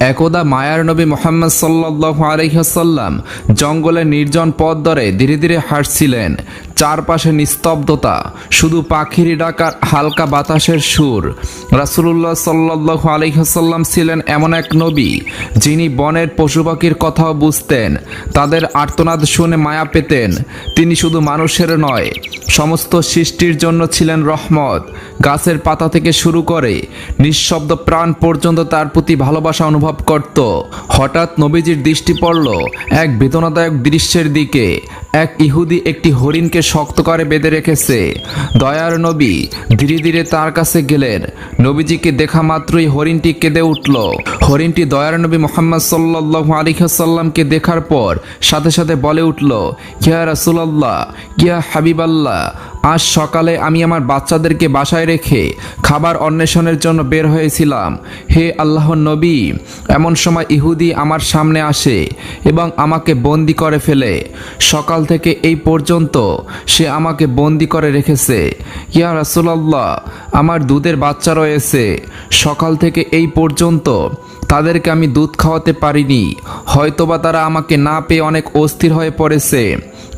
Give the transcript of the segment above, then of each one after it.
একদা মায়ার নবী মুহাম্মদ সাল্লাল্লাহু আলাইহি ওয়াসাল্লাম জঙ্গলের নির্জন পথ ধরে ধীরে ধীরে হাঁটছিলেন। চারপাশে নিস্তব্ধতা, শুধু পাখির ডাকার হালকা বাতাসের সুর। রাসূলুল্লাহ সাল্লাল্লাহু আলাইহি ওয়াসাল্লাম ছিলেন এমন এক নবী যিনি বনের পশু পাখির কথাও বুঝতেন, তাদের আর্তনাদ শুনে মায়া পেতেন। তিনি শুধু মানুষের নয়, সমস্ত সৃষ্টির জন্য ছিলেন রহমত। গাছের পাতা থেকে শুরু করে নিঃশব্দ প্রাণ পর্যন্ত তার প্রতি ভালোবাসা অনুভব করত। হঠাৎ নবীজির দৃষ্টি পড়ল এক বেদনাদায়ক দৃশ্যের দিকে। এক ইহুদি একটি হরিণকে শক্ত করে বেঁধে রেখেছে। দয়ার নবী ধীরে ধীরে তার কাছে গেলেন। নবীজিকে দেখা মাত্রই হরিণটি কেঁদে উঠল। হরিণটি দয়ার নবী মুহাম্মদ সাল্লাল্লাহু আলাইহি ওয়াসাল্লামকে দেখার পর সাথে সাথে বলে উঠল, ইয়া রাসূলুল্লাহ, ইয়া হাবিবাল্লাহ, আজ সকালে আমি আমার বাচ্চাদেরকে বাসায় রেখে খাবার অন্বেষণের জন্য বের হয়েছিলাম। হে আল্লাহর নবী, এমন সময় ইহুদি আমার সামনে আসে এবং আমাকে বন্দি করে ফেলে। সকাল থেকে এই পর্যন্ত সে আমাকে বন্দি করে রেখেছে। ইয়া রাসূলুল্লাহ, আমার দুধের বাচ্চা রয়েছে। সকাল থেকে এই পর্যন্ত তাদেরকে আমি দুধ খাওয়াতে পারিনি। হয়তোবা তারা আমাকে না পেয়ে অনেক অস্থির হয়ে পড়েছে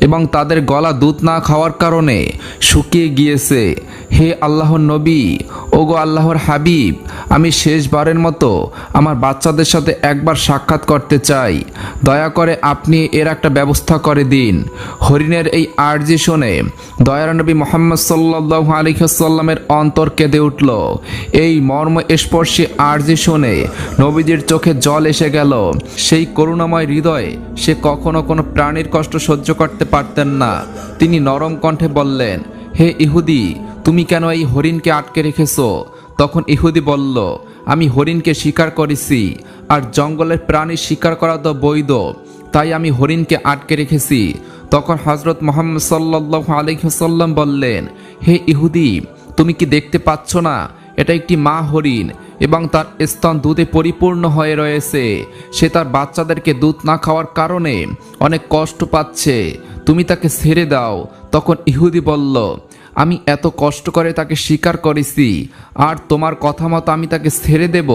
এবং তাদের গলা দুধ না খাওয়ার কারণে শুকিয়ে গিয়েছে। হে আল্লাহর নবী, ওগো আল্লাহর হাবিব, আমি শেষবারের মতো আমার বাচ্চাদের সাথে একবার সাক্ষাৎ করতে চাই। দয়া করে আপনি এর একটা ব্যবস্থা করে দিন। হরিণের এই আর্জি শুনে দয়ার নবী মুহাম্মদ সাল্লাল্লাহু আলাইহি ওয়াসাল্লামের অন্তর কেঁদে উঠল। এই মর্মস্পর্শী আর্জি শুনে নবীজির চোখে জল এসে গেল। সেই করুণাময় হৃদয়ে সে কখনো কোনো প্রাণীর কষ্ট সহ্য করতে পারতেন না। তিনি নরম কণ্ঠে বললেন, হে ইহুদি, তুমি কেন এই হরিণকে আটকে রেখেছো? তখন ইহুদি বলল, আমি হরিণকে শিকার করেছি, আর জঙ্গলের প্রাণী শিকার করা তো বৈধ, তাই আমি হরিণকে আটকে রেখেছি। তখন হযরত মুহাম্মদ সাল্লাল্লাহু আলাইহি ওয়াসাল্লাম বললেন, হে ইহুদি, তুমি কি দেখতে পাচ্ছ না এটা একটি মা হরিণ এবং তার স্তন দুধে পরিপূর্ণ হয়ে রয়েছে। সে তার বাচ্চাদেরকে দুধ না খাওয়ার কারণে অনেক কষ্ট পাচ্ছে। তুমি তাকে ছেড়ে দাও। তখন ইহুদি বলল, আমি এত কষ্ট করে তাকে শিকার করেছি, আর তোমার কথা মতো আমি তাকে ছেড়ে দেব?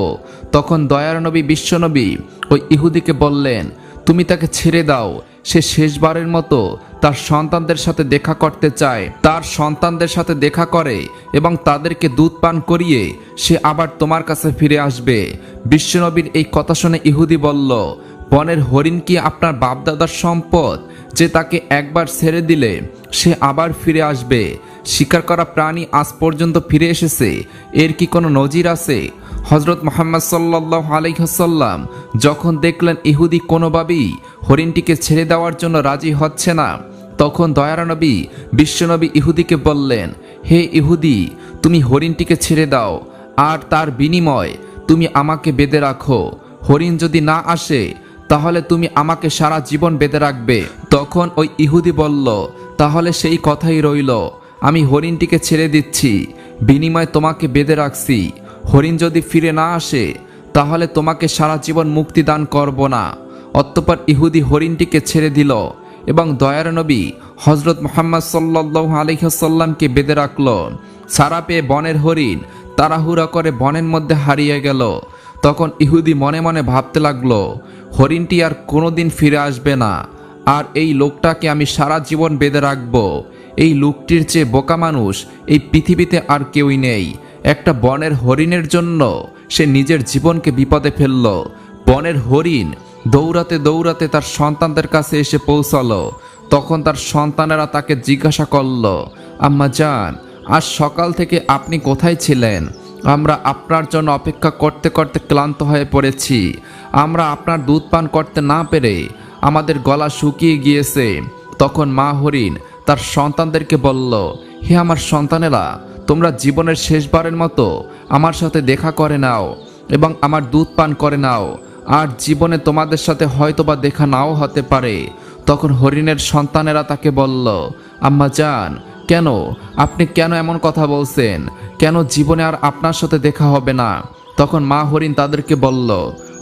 তখন দয়ার নবী বিশ্বনবী ওই ইহুদিকে বললেন, তুমি তাকে ছেড়ে দাও। সে শেষবারের মতো তার সন্তানদের সাথে দেখা করতে চায়। তার সন্তানদের সাথে দেখা করে এবং তাদেরকে দুধ পান করিয়ে সে আবার তোমার কাছে ফিরে আসবে। বিশ্বনবীর এই কথা শুনে ইহুদি বলল, বনের হরিণ কি আপনার বাপদাদার সম্পদ যে তাকে একবার ছেড়ে দিলে সে আবার ফিরে আসবে? শিকার করা প্রাণী আজ পর্যন্ত ফিরে এসেছে, এর কি কোনো নজির আছে? হযরত মুহাম্মদ সাল্লাল্লাহু আলাইহি ওয়াসাল্লাম যখন দেখলেন ইহুদি কোনোভাবেই হরিণটিকে ছেড়ে দেওয়ার জন্য রাজি হচ্ছে না, তখন দয়ার নবী বিশ্বনবী ইহুদিকে বললেন, হে ইহুদি, তুমি হরিণটিকে ছেড়ে দাও, আর তার বিনিময় তুমি আমাকে বেঁধে রাখো। হরিণ যদি না আসে তাহলে তুমি আমাকে সারা জীবন বেঁধে রাখবে। তখন ওই ইহুদি বলল, তাহলে সেই কথাই রইল, আমি হরিণটিকে ছেড়ে দিচ্ছি, বিনিময় তোমাকে বেঁধে রাখছি। হরিণ যদি ফিরে না আসে তাহলে তোমাকে সারা জীবন মুক্তি দান করব না। অতঃপর ইহুদি হরিণটিকে ছেড়ে দিল এবং দয়ার নবী হযরত মুহাম্মদ সাল্লাল্লাহু আলাইহি ওয়াসাল্লামকে বেঁধে রাখল। ছাড়া পেয়ে বনের হরিণ তাড়াহুড়া করে বনের মধ্যে হারিয়ে গেল। তখন ইহুদি মনে মনে ভাবতে লাগলো, হরিণটি আর কোনোদিন ফিরে আসবে না, আর এই লোকটাকে আমি সারা জীবন বেঁধে রাখবো। এই লোকটির চেয়ে বোকা মানুষ এই পৃথিবীতে আর কেউই নেই। একটা বনের হরিণের জন্য সে নিজের জীবনকে বিপদে ফেলল। বনের হরিণ দৌড়াতে দৌড়াতে তার সন্তানদের কাছে এসে পৌঁছালো। তখন তার সন্তানেরা তাকে জিজ্ঞাসা করল, আম্মা জান, আজ সকাল থেকে আপনি কোথায় ছিলেন? আমরা আপনার জন্য অপেক্ষা করতে করতে ক্লান্ত হয়ে পড়েছি। আমরা আপনার দুধ পান করতে না পেরে আমাদের গলা শুকিয়ে গিয়েছে। তখন মা হরিণ তার সন্তানদেরকে বলল, হে আমার সন্তানেরা, তোমরা জীবনের শেষবারের মতো আমার সাথে দেখা করে নাও এবং আমার দুধ পান করে নাও, আর জীবনে তোমাদের সাথে হয়তোবা দেখা নাও হতে পারে। তখন হরিণের সন্তানেরা তাকে বলল, আম্মা জান, কেন আপনি কেন এমন কথা বলছেন? কেন জীবনে আর আপনার সাথে দেখা হবে না? তখন মা হরিণ তাদেরকে বলল,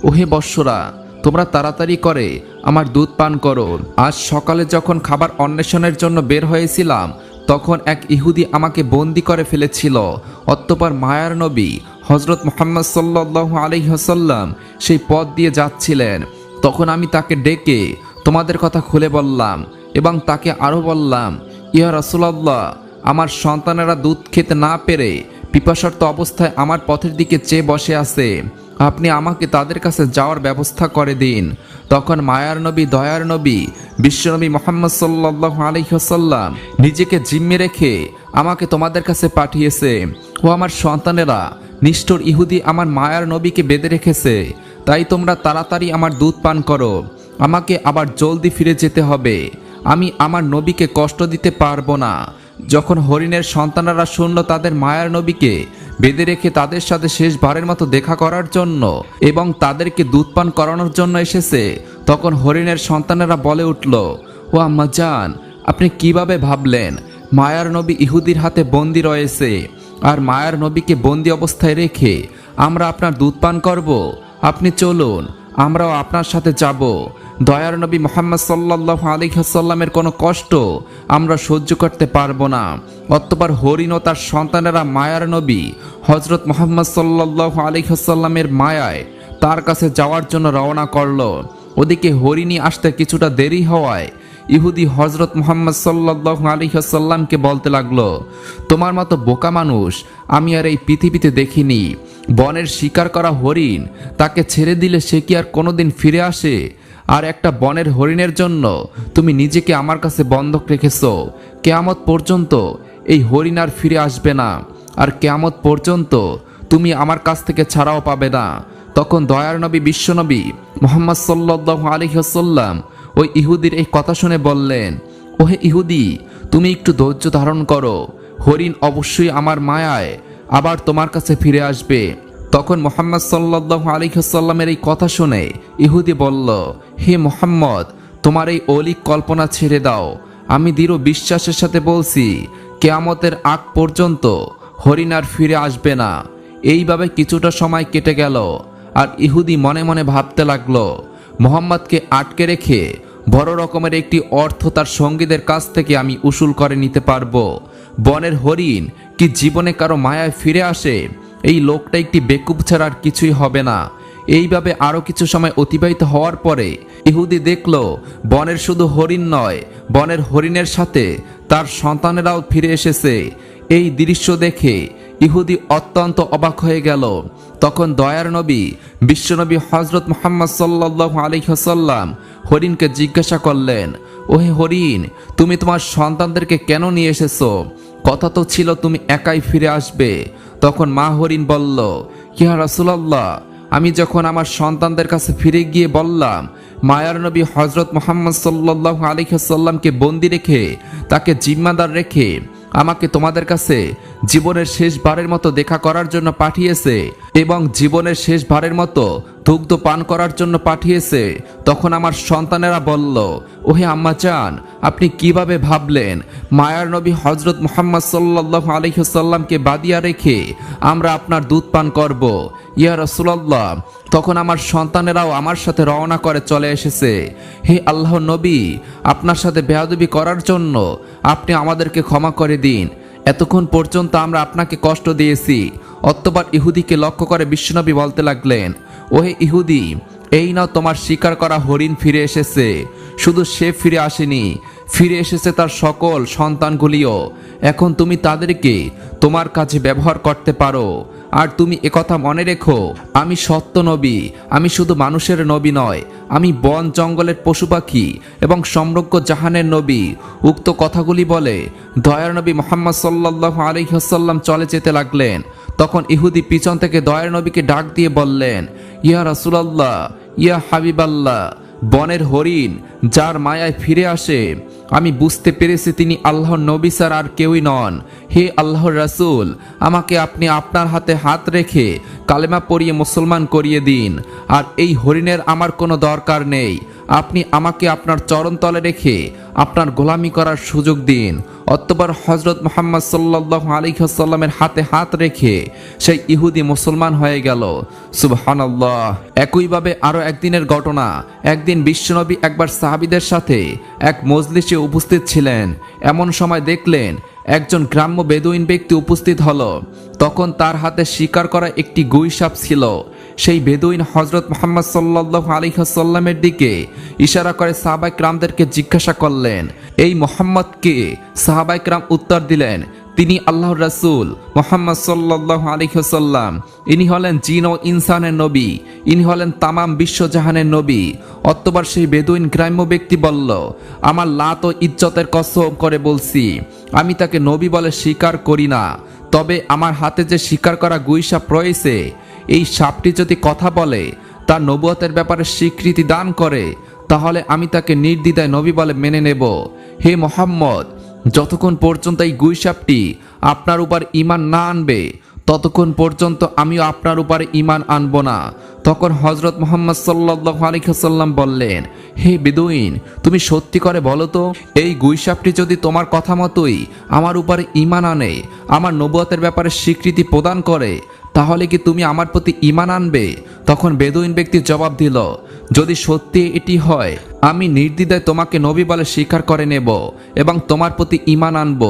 ওহে বৎসরা, তোমরা তাড়াতাড়ি করে আমার দুধ পান করো। আজ সকালে যখন খাবার অন্বেষণের জন্য বের হয়েছিলাম তখন এক ইহুদি আমাকে বন্দি করে ফেলেছিল। অতঃপর মায়ার নবী হযরত মুহাম্মদ সাল্লাল্লাহু আলাইহি ওয়াসাল্লাম সেই পথ দিয়ে যাচ্ছিলেন। তখন আমি তাকে ডেকে তোমাদের কথা খুলে বললাম এবং তাকে আরও বললাম, ইয়া রাসূলুল্লাহ, আমার সন্তানেরা দুধ খেতে না পেরে পিপাসার্ত অবস্থায় আমার পথের দিকে চেয়ে বসে আছে, আপনি আমাকে তাদের কাছে যাওয়ার ব্যবস্থা করে দিন। তখন মায়ার নবী, দয়ার নবী, বিশ্বনবী মুহাম্মদ সাল্লাল্লাহু আলাইহি ওয়াসাল্লাম নিজেকে জিম্মে রেখে আমাকে তোমাদের কাছে পাঠিয়েছে। ও আমার সন্তানেরা, নিষ্ঠুর ইহুদি আমার মায়ার নবীকে বেঁধে রেখেছে, তাই তোমরা তাড়াতাড়ি আমার দুধ পান করো। আমাকে আবার জলদি ফিরে যেতে হবে, আমি আমার নবীকে কষ্ট দিতে পারবো না। যখন হরিণের সন্তানেরা শুনল তাদের মায়ার নবীকে বেঁধে রেখে তাদের সাথে শেষবারের মতো দেখা করার জন্য এবং তাদেরকে দুধ পান করানোর জন্য এসেছে, তখন হরিণের সন্তানেরা বলে উঠল, ও আম্মা জান, আপনি কিভাবে ভাবলেন মায়ার নবী ইহুদির হাতে বন্দি রয়েছে, আর মায়ার নবীকে বন্দি অবস্থায় রেখে আমরা আপনার দুধ পান করব? আপনি চলুন, আমরাও আপনার সাথে যাব। দয়ার নবী মুহাম্মদ সাল্লাল্লাহু আলাইহি ওয়াসাল্লামের কোনো কষ্ট আমরা সহ্য করতে পারবো না। অতঃপর হরিণ ও তার সন্তানেরা মায়ার নবী হযরত মুহাম্মদ সাল্লাল্লাহু আলাইহি ওয়াসাল্লামের মায়ায় তার কাছে যাওয়ার জন্য রওনা করল। ওদিকে হরিণী আসতে কিছুটা দেরি হওয়ায় ইহুদি হযরত মুহাম্মদ সাল্লাল্লাহু আলাইহি ওয়াসাল্লামকে বলতে লাগলো, তোমার মতো বোকা মানুষ আমি আর এই পৃথিবীতে দেখিনি। বনের শিকার করা হরিণ, তাকে ছেড়ে দিলে সে কি আর কোনোদিন ফিরে আসে? আর একটা বনের হরিণের জন্য তুমি নিজেকে আমার কাছে বন্ধক রেখেছো। কিয়ামত পর্যন্ত এই হরিণ আর ফিরে আসবে না, আর কিয়ামত পর্যন্ত তুমি আমার কাছ থেকে ছাড়াও পাবে না। তখন দয়ার নবী বিশ্বনবী মুহাম্মদ সাল্লাল্লাহু আলাইহি ওয়াসাল্লাম ওই ইহুদির এই কথা শুনে বললেন, ওহে ইহুদি, তুমি একটু ধৈর্য ধারণ করো, হরিণ অবশ্যই আমার মায়ায় আবার তোমার কাছে ফিরে আসবে। তখন মুহাম্মদ সাল্লাল্লাহু আলাইহি ওয়াসাল্লামের এই কথা শুনে ইহুদি বলল, হে মুহাম্মদ, তোমার এই অলীক কল্পনা ছেড়ে দাও। আমি দৃঢ় বিশ্বাসের সাথে বলছি, কিয়ামতের আগ পর্যন্ত হরিণ আর ফিরে আসবে না। এইভাবে কিছুটা সময় কেটে গেল, আর ইহুদি মনে মনে ভাবতে লাগলো, মুহাম্মদকে আটকে রেখে বড় রকমের একটি অর্থ তার সঙ্গীদের কাছ থেকে আমি উসুল করে নিতে পারবো। বনের হরিণ কি জীবনে কারো মায়ায় ফিরে আসে? এই লোকটা একটি বেকুব ছাড়া আর কিছুই হবে না। এইভাবে আরো কিছু সময় অতিবাহিত হওয়ার পরে ইহুদি দেখল বনের শুধু হরিণ নয়, বনের হরিণের সাথে তার সন্তানেরাও ফিরে এসেছে। এই দৃশ্য দেখে ইহুদি অত্যন্ত অবাক হয়ে গেল। তখন দয়ার নবী বিশ্বনবী হযরত মুহাম্মদ সাল্লাল্লাহু আলাইহি ওয়াসাল্লাম হরিণকে জিজ্ঞাসা করলেন, ওহে হরিণ, তুমি তোমার সন্তানদেরকে কেন নিয়ে এসেছো? কথা তো ছিল তুমি একাই ফিরে আসবে। তখন মা হরিণ বলল, ইয়া রাসূলুল্লাহ, আমি যখন আমার সন্তানদের কাছে ফিরে গিয়ে বললাম মায়ার নবী হযরত মুহাম্মদ সাল্লাল্লাহু আলাইহি ওয়াসাল্লামকে বন্দি রেখে তাকে জিম্মাদার রেখে আমাকে তোমাদের কাছে জীবনের শেষবারের মতো দেখা করার জন্য পাঠিয়েছে এবং জীবনের শেষবারের মতো দুগ্ধ পান করার জন্য পাঠিয়েছে, তখন আমার সন্তানেরা বলল, ওহে আম্মা জান, আপনি কিভাবে ভাবলেন মায়ার নবী হযরত মুহাম্মদ সাল্লাল্লাহু আলাইহি ওয়াসাল্লামকে বাদিয়া রেখে আমরা আপনার দুধ পান করব? ইয়া রাসূলুল্লাহ, তখন আমার সন্তানেরাও আমার সাথে রওনা করে চলে এসেছে। হে আল্লাহর নবী, আপনার সাথে বেয়াদবি করার জন্য আপনি আমাদেরকে ক্ষমা করে দিন। এতক্ষণ পর্যন্ত আমরা আপনাকে কষ্ট দিয়েছি। অতঃপর ইহুদিকে লক্ষ্য করে বিশ্বনবী বলতে লাগলেন, ওহে ইহুদি, এই নাও তোমার শিকার করা হরিণ ফিরে এসেছে। শুধু সে ফিরে আসেনি, ফিরে এসেছে তার সকল সন্তানগুলিও। এখন তুমি তাদেরকে তোমার কাজে ব্যবহার করতে পারো। আর তুমি একথা মনে রেখো, আমি সত্য নবী, আমি শুধু মানুষের নবী নয়, আমি বন জঙ্গলের পশু পাখি এবং সমগ্র জাহানের নবী। উক্ত কথাগুলি বলে দয়ার নবী মুহাম্মদ সাল্লাল্লাহু আলাইহি ওয়াসাল্লাম চলে যেতে লাগলেন। তখন ইহুদি পিছন থেকে দয়ার নবীকে ডাক দিয়ে বললেন, ইয়া রাসূলুল্লাহ, ইয়া হাবিবাল্লাহ, বনের হরিণ যার মায়ায় ফিরে আসে, আমি বুঝতে পেরেছি তিনি আল্লাহর নবী ছাড়া আর কেউই নন। হে আল্লাহর রাসূল, আমাকে আপনি আপনার হাতে হাত রেখে কালেমা পড়িয়ে মুসলমান করিয়ে দিন। আর এই হরিণের আমার কোনো দরকার নেই। আপনি আমাকে আপনার চরণতলে রেখে আপনার গোলামি করার সুযোগ দিন। অতঃপর হযরত মুহাম্মদ সাল্লাল্লাহু আলাইহি ওয়াসাল্লামের হাতে হাত রেখে সেই ইহুদি মুসলমান হয়ে গেল। সুবহানাল্লাহ। একইভাবে আরো একদিনের ঘটনা। একদিন বিশ্বনবী একবার সাহাবীদের সাথে এক মজলিসে উপস্থিত ছিলেন। এমন সময় দেখলেন একজন গ্রাম্য বেদুইন ব্যক্তি উপস্থিত হলো। তখন তার হাতে শিকার করা একটি গুই সাপ ছিল। সেই বেদুইন হযরত মুহাম্মদ সাল্লাল্লাহু আলাইহি ওয়াসাল্লামের দিকে ইশারা করে সাহাবায়ে কেরামদেরকে জিজ্ঞাসা করলেন, এই মুহাম্মদ কে? সাহাবায়ে কেরাম উত্তর দিলেন, তিনি আল্লাহর রাসূল মুহাম্মদ সাল্লাল্লাহু আলাইহি ওয়াসাল্লাম। ইনি হলেন জিন ও ইনসানের নবী, ইনি হলেন তামাম বিশ্বজাহানের নবী। অতঃপর সেই বেদুইন গ্রাম্য ব্যক্তি বলল, আমার লাত ও ইজ্জতের কসম করে বলছি, আমি তাকে নবী বলে স্বীকার করি না। তবে আমার হাতে যে শিকার করা গুই সাপ রয়েছে, এই সাপটি যদি কথা বলে, তার নবুয়তের ব্যাপারে স্বীকৃতি দান করে, তাহলে আমি তাকে নির্দ্বিধায় নবী বলে মেনে নেব। হে মুহাম্মদ, যতক্ষণ পর্যন্ত এই গুই সাপটি আপনার উপর ঈমান না আনবে, ততক্ষণ পর্যন্ত আমিও আপনার উপরে ঈমান আনব না। তখন হযরত মুহাম্মদ সাল্লাল্লাহু আলাইহি ওয়াসাল্লাম বললেন, হে বেদুইন, তুমি সত্যি করে বলো তো, এই গুই সাপটি যদি তোমার কথা মতোই আমার উপরে ঈমান আনে, আমার নবুয়তের ব্যাপারে স্বীকৃতি প্রদান করে, তাহলে কি তুমি আমার প্রতি ঈমান আনবে? তখন বেদুইন ব্যক্তি জবাব দিল, যদি সত্যি এটি হয়, আমি নির্দ্বিধায় তোমাকে নবী বলে স্বীকার করে নেব এবং তোমার প্রতি ঈমান আনব।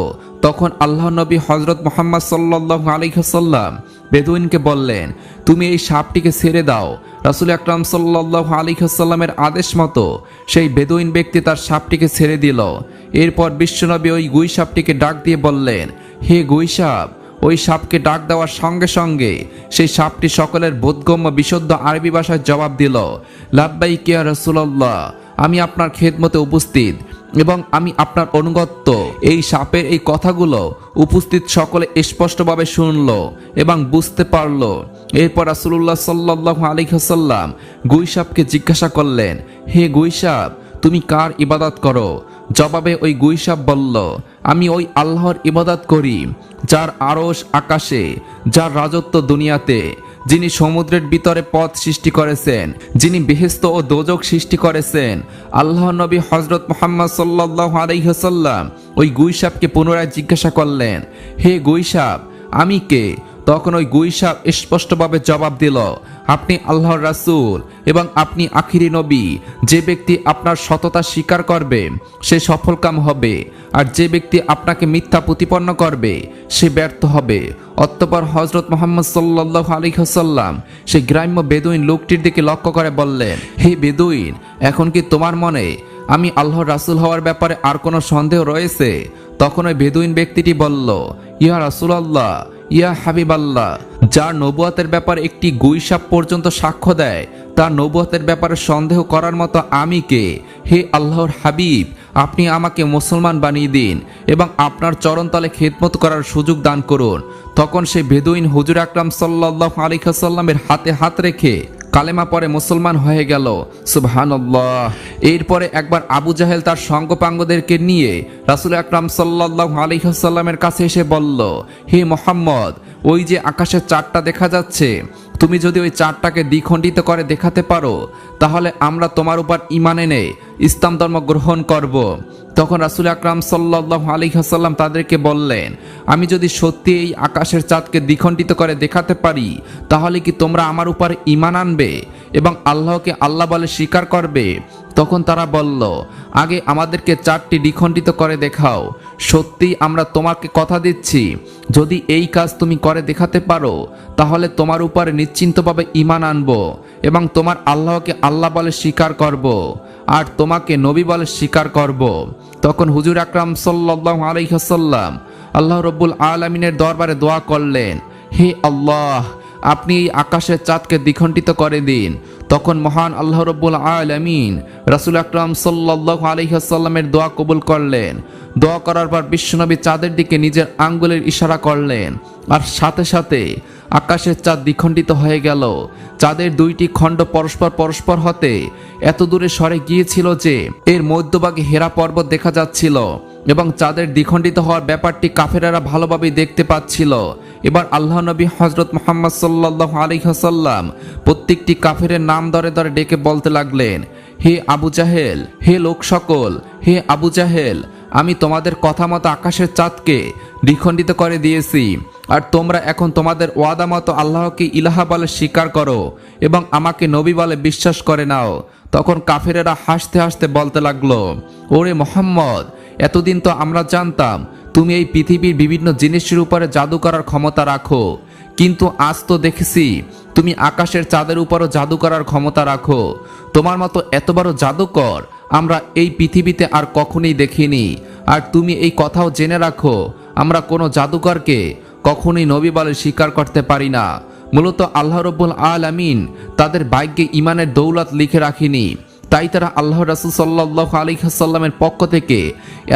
তখন আল্লাহ নবী হযরত মুহাম্মদ সাল্লাল্লাহু আলাইহি ওয়াসাল্লাম বেদুইনকে বললেন, তুমি এই সাপটিকে ছেড়ে দাও। রাসূল আকরাম সাল্লাল্লাহু আলাইহি ওয়াসাল্লামের আদেশ মতো সেই বেদুইন ব্যক্তি তার সাপটিকে ছেড়ে দিল। এরপর বিশ্বনবী ওই গুই সাপটিকে ডাক দিয়ে বললেন, হে গুই সাপ। ওই সাপকে ডাক দেওয়ার সঙ্গে সঙ্গে সেই সাপটি সকলের বোধগম্য বিশুদ্ধ আরবি ভাষায় জবাব দিল, লাব্বাইক ইয়া রাসূলুল্লাহ, আমি আপনার খেদমতে উপস্থিত এবং আমি আপনার অনুগত। এই সাপের এই কথাগুলো উপস্থিত সকলে স্পষ্টভাবে শুনল এবং বুঝতে পারল। এরপর রাসূলুল্লাহ সাল্লাল্লাহু আলাইহি ওয়াসাল্লাম গুই সাপকে জিজ্ঞাসা করলেন, হে গুই সাপ, তুমি কার ইবাদত করো? জবাবে ওই গুই সাপ বলল, আমি ওই আল্লাহর ইবাদত করি, যার আরশ আকাশে, যার রাজত্ব দুনিয়াতে, যিনি সমুদ্রের ভিতরে পথ সৃষ্টি করেছেন, যিনি বেহেশত ও দোজখ সৃষ্টি করেছেন। আল্লাহ নবী হযরত মুহাম্মদ সাল্লাল্লাহু আলাইহি ওয়াসাল্লাম ওই গুই সাপকে পুনরায় জিজ্ঞাসা করলেন, হে গুই সাপ, আমি কে? তখন ওই গুই সাপ স্পষ্টভাবে জবাব দিল, আপনি আল্লাহর রাসূল এবং আপনি আখিরি নবী। যে ব্যক্তি আপনার সততা স্বীকার করবে সে সফলকাম হবে, আর যে ব্যক্তি আপনাকে মিথ্যা প্রতিপন্ন করবে সে ব্যর্থ হবে। অতঃপর হযরত মুহাম্মদ সাল্লাল্লাহু আলাইহি ওয়াসাল্লাম সেই গ্রাম্য বেদুইন লোকটির দিকে লক্ষ্য করে বললেন, হে বেদুইন, এখন কি তোমার মনে আমি আল্লাহর রাসূল হওয়ার ব্যাপারে আর কোনো সন্দেহ রয়েছে? তখন ওই বেদুইন ব্যক্তিটি বলল, ইয়া রাসূলুল্লাহ, ইয়া হাবিবাল্লাহ, যার নবুয়তের ব্যাপারে একটি গুই সাপ পর্যন্ত সাক্ষ্য দেয়, তার নবুয়তের ব্যাপারে সন্দেহ করার মতো আমি কে? হে আল্লাহর হাবিব, আপনি আমাকে মুসলমান বানিয়ে দিন এবং আপনার চরণতলে খেদমত করার সুযোগ দান করুন। তখন সেই বেদুইন হুজুর আকরাম সাল্লাল্লাহু আলাইহি ওয়াসাল্লামের হাতে হাত রেখে কালেমা পরে মুসলমান হয়ে গেল। সুবহানাল্লাহ। এরপরে একবার আবু জাহেল তার সঙ্গপাঙ্গদেরকে নিয়ে রাসূল আকরাম সাল্লাল্লাহু আলাইহি ওয়াসাল্লামের কাছে এসে বলল, হে মুহাম্মদ, ওই যে আকাশে চাঁদটা দেখা যাচ্ছে, তুমি যদি ওই চাঁদটাকে দ্বিখণ্ডিত করে দেখাতে পারো, তাহলে আমরা তোমার উপর ঈমান এনে ইসলাম ধর্ম গ্রহণ করব। তখন রাসূল আকরাম সাল্লাল্লাহু আলাইহি ওয়াসাল্লাম তাদেরকে বললেন, আমি যদি সত্যি এই আকাশের চাঁদকে দ্বিখণ্ডিত করে দেখাতে পারি, তাহলে কি তোমরা আমার উপর ঈমান আনবে এবং আল্লাহকে আল্লাহ বলে স্বীকার করবে? তখন তারা বলল, আগে আমাদেরকে চাঁদটি দ্বিখণ্ডিত করে দেখাও। সত্যি আমরা তোমাকে কথা দিচ্ছি, যদি এই কাজ তুমি করে দেখাতে পারো, তাহলে তোমার উপরে নিশ্চিন্তভাবে ঈমান আনব এবং তোমার আল্লাহকে আল্লাহ বলে স্বীকার করব আর তোমাকে নবী বলে স্বীকার করব। তখন হুজুর আকরাম সাল্লাল্লাহু আলাইহি ওয়াসাল্লাম আল্লাহ রাব্বুল আলামিনের দরবারে দোয়া করলেন, হে আল্লাহ, আপনি এই আকাশের চাঁদকে দ্বিখণ্ডিত করে দিন। তখন মহান আল্লাহ রাব্বুল আলামিন রাসূল আকরাম সাল্লাল্লাহু আলাইহি ওয়াসাল্লামের দোয়া কবুল করলেন। দোয়া করার পর বিশ্বনবী চাঁদের দিকে নিজের আঙ্গুলের ইশারা করলেন, আর সাথে সাথে আকাশের চাঁদ দ্বিখণ্ডিত হয়ে গেল। চাঁদের দুইটি খণ্ড পরস্পর পরস্পর হতে এত দূরে সরে গিয়েছিল যে এর মধ্যভাগে হেরা পর্বত দেখা যাচ্ছিল এবং চাঁদের দ্বিখণ্ডিত হওয়ার ব্যাপারটি কাফেরেরা ভালোভাবে দেখতে পাচ্ছিল। এবার আল্লাহ নবী হযরত মুহাম্মদ সাল্লাল্লাহু আলাইহি ওয়াসাল্লাম প্রত্যেকটি কাফেরের নাম ধরে ধরে ডেকে বলতে লাগলেন, হে আবু জাহেল, হে লোক সকল, হে আবু জাহেল, আমি তোমাদের কথা মতো আকাশের চাঁদকে দ্বিখণ্ডিত করে দিয়েছি, আর তোমরা এখন তোমাদের ওয়াদা মতো আল্লাহকে ইলাহা বলে স্বীকার করো এবং আমাকে নবী বলে বিশ্বাস করে নাও। তখন কাফেরেরা হাসতে হাসতে বলতে লাগলো, ওরে মুহাম্মদ, এতদিন তো আমরা জানতাম তুমি এই পৃথিবীর বিভিন্ন জিনিসের উপরে জাদু করার ক্ষমতা রাখো, কিন্তু আজ তো দেখেছি তুমি আকাশের চাঁদের উপরও জাদু করার ক্ষমতা রাখো। তোমার মতো এত বড় জাদুকর আমরা এই পৃথিবীতে আর কখনোই দেখিনি। আর তুমি এই কথাও জেনে রাখো, আমরা কোনো জাদুকরকে কখনোই নবী বলে স্বীকার করতে পারি না। মূলত আল্লাহ রাব্বুল আলামিন তাদের ভাগ্যে ইমানের দৌলত লিখে রাখেনি, তাই তারা আল্লাহ রাসূল সাল্লাল্লাহু আলাইহি ওয়াসাল্লামের পক্ষ থেকে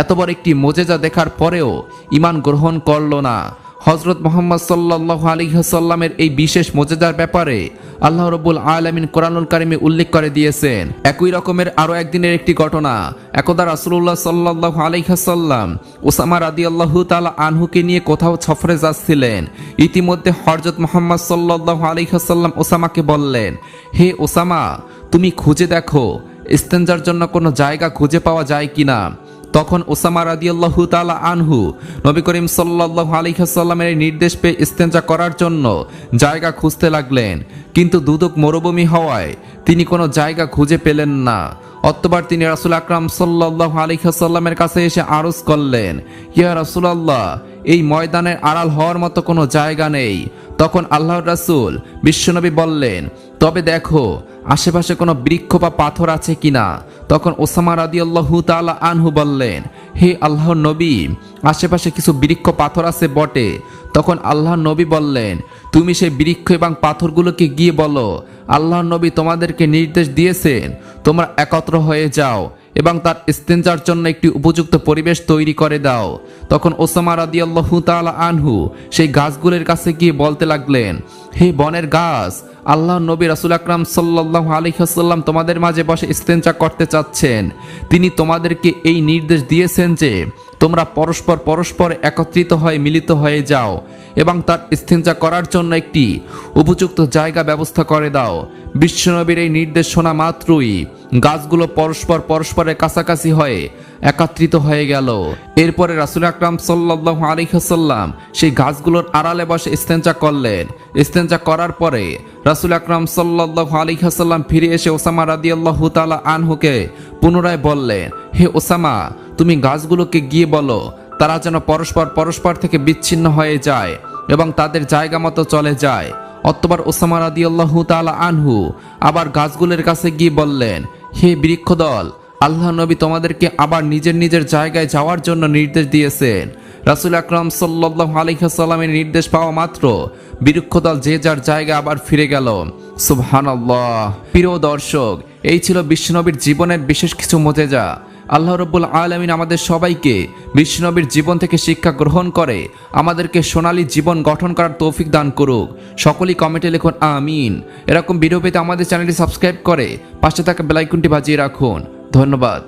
এত বড় একটি মুজিজা দেখার পরেও ঈমান গ্রহণ করল না। হযরত মুহাম্মদ সাল্লাল্লাহু আলাইহি ওয়াসাল্লামের এই বিশেষ মুজিজার ব্যাপারে আল্লাহ রাব্বুল আলামিন কোরআনুল কারীমে উল্লেখ করে দিয়েছেন। একই রকমের আরো একদিনের একটি ঘটনা, একদা রাসূলুল্লাহ সাল্লাল্লাহু আলাইহি ওয়াসাল্লাম ওসামা রাদিয়াল্লাহু তাআলা আনহুকে নিয়ে কোথাও সফরে যাচ্ছিলেন। ইতিমধ্যে হযরত মুহাম্মদ সাল্লাল্লাহু আলাইহি ওয়াসাল্লাম ওসামাকে বললেন, হে ওসামা, তুমি খুঁজে দেখো ইস্তেনজার জন্য কোনো জায়গা খুঁজে পাওয়া যায় কিনা। তখন ওসামা রাদিয়াল্লাহু তাআলা আনহু নবী করিম সাল্লাল্লাহু আলাইহি ওয়াসাল্লামের নির্দেশ পেয়ে ইস্তেনজা করার জন্য জায়গা খুঁজতে লাগলেন, কিন্তু দুদক মরুভূমি হওয়ায় তিনি কোনো জায়গা খুঁজে পেলেন না। অতঃপর তিনি রাসূল আকরাম সাল্লাল্লাহু আলাইহি ওয়াসাল্লামের কাছে এসে আরজ করলেন, ইয়া রাসূলুল্লাহ, এই ময়দানের আড়াল হওয়ার মতো কোনো জায়গা নেই। তখন আল্লাহর রাসূল বিশ্বনবী বললেন, তবে দেখো আশেপাশে কোনো বৃক্ষ বা পাথর আছে কিনা। তখন ওসামা রাদিয়াল্লাহু তাআলা আনহু বললেন, হে আল্লাহর নবী, আশেপাশে কিছু বৃক্ষ পাথর আছে বটে। তখন আল্লাহর নবী বললেন, তুমি সেই বৃক্ষ এবং পাথরগুলোকে গিয়ে বলো, আল্লাহর নবী তোমাদেরকে নির্দেশ দিয়েছেন তোমরা একত্র হয়ে যাও এবং তার ইস্তেনজার জন্য একটি উপযুক্ত পরিবেশ তৈরি করে দাও। তখন ওসামা রাদিয়াল্লাহু তাআলা আনহু সেই গাছগুলোর কাছে গিয়ে বলতে লাগলেন, হে বনের গাছ, আল্লাহর নবী রাসূল আকরাম সাল্লাল্লাহু আলাইহি ওয়াসাল্লাম তোমাদের মাঝে বসে ইস্তেনজা করতে চাচ্ছেন। তিনি তোমাদেরকে এই নির্দেশ দিয়েছেন যে তোমরা পরস্পর একত্রিত হয়ে মিলিত হয়ে যাও এবং তার ইস্তেনজা করার জন্য একটি উপযুক্ত জায়গা ব্যবস্থা করে দাও। বিশ্বনবীর এই নির্দেশ শোনা মাত্রই গাছগুলো পরস্পরের কাছাকাছি হয়ে একত্রিত হয়ে গেল। এরপরে রাসূল আকরাম সাল্লাল্লাহু আলাইহি ওয়াসাল্লাম সেই গাছগুলোর আড়ালে বসে ইস্তেনজা করলেন। ইস্তেনজা করার পরে রাসূল আকরাম সাল্লাল্লাহু আলাইহি ওয়াসাল্লাম ফিরে এসে ওসামা রাদিয়াল্লাহু তাআলা আনহুকে পুনরায় বললেন, হে ওসামা, তুমি গাছগুলোকে গিয়ে বলো তারা যেন পরস্পর থেকে বিচ্ছিন্ন হয়ে যায় এবং তাদের জায়গা মতো চলে যায়। অতঃপর ওসামা রাদিয়াল্লাহু তাআলা আনহু আবার গাছগুলোর কাছে গিয়ে বললেন, হে বৃক্ষদল, আল্লাহ নবী তোমাদেরকে আবার নিজের জায়গায় যাওয়ার জন্য নির্দেশ দিয়েছেন। রাসূল আকরাম সাল্লাল্লাহু আলাইহি ওয়াসাল্লামের নির্দেশ পাওয়া মাত্র বৃক্ষদল যে যার জায়গায় আবার ফিরে গেল। সুবহানাল্লাহ। প্রিয় দর্শক, এই ছিল বিশ্বনবীর জীবনের বিশেষ কিছু মুজিজা। আল্লাহ রাব্বুল আলামিন আমাদের সবাইকে বিশ্বনবীর জীবন থেকে শিক্ষা গ্রহণ করে আমাদেরকে সোনালী জীবন গঠন করার তৌফিক দান করুক। সকলেই কমেন্টে লিখুন আমিন। এরকম ভিডিও পেতে আমাদের চ্যানেলটি সাবস্ক্রাইব করে পাশে থাকা বেল আইকনটি বাজিয়ে রাখুন। ধন্যবাদ।